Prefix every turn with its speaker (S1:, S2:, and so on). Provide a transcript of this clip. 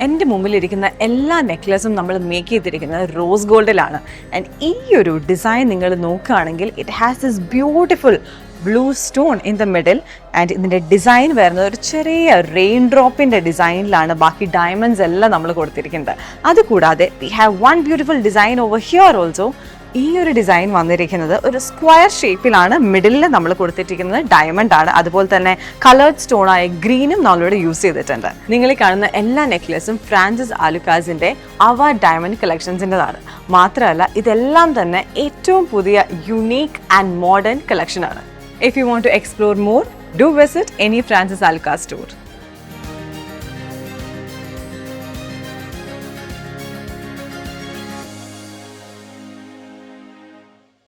S1: എൻ്റെ മുമ്പിലിരിക്കുന്ന എല്ലാ നെക്ലസും നമ്മൾ മേക്ക് ചെയ്തിരിക്കുന്നത് റോസ് ഗോൾഡിലാണ്. ആൻഡ് ഈ ഒരു ഡിസൈൻ നിങ്ങൾ നോക്കുകയാണെങ്കിൽ it has this beautiful blue stone in the middle. And ഇതിൻ്റെ ഡിസൈൻ വരുന്നത് ഒരു ചെറിയ റെയിൻ ഡ്രോപ്പിൻ്റെ ഡിസൈനിലാണ് ബാക്കി ഡയമണ്ട്സ് എല്ലാം നമ്മൾ കൊടുത്തിരിക്കുന്നത്. അതുകൂടാതെ we have one beautiful design over here also. ഈ ഒരു ഡിസൈൻ വന്നിരിക്കുന്നത് ഒരു സ്ക്വയർ ഷേപ്പിലാണ്. മിഡിലിൽ നമ്മൾ കൊടുത്തിരിക്കുന്നത് ഡയമണ്ട് ആണ്. അതുപോലെ തന്നെ കളേർഡ് സ്റ്റോണായ ഗ്രീനും നമ്മളിവിടെ യൂസ് ചെയ്തിട്ടുണ്ട്. നിങ്ങൾ ഈ കാണുന്ന എല്ലാ നെക്ലസും ഫ്രാൻസിസ് ആലുക്കാസിൻ്റെ അവ ഡയമണ്ട് കളക്ഷൻസിൻ്റെതാണ്. മാത്രമല്ല ഇതെല്ലാം തന്നെ ഏറ്റവും പുതിയ യുണീക്ക് ആൻഡ് മോഡേൺ കളക്ഷനാണ്. If you want to explore more, do visit any Francis Alucas store.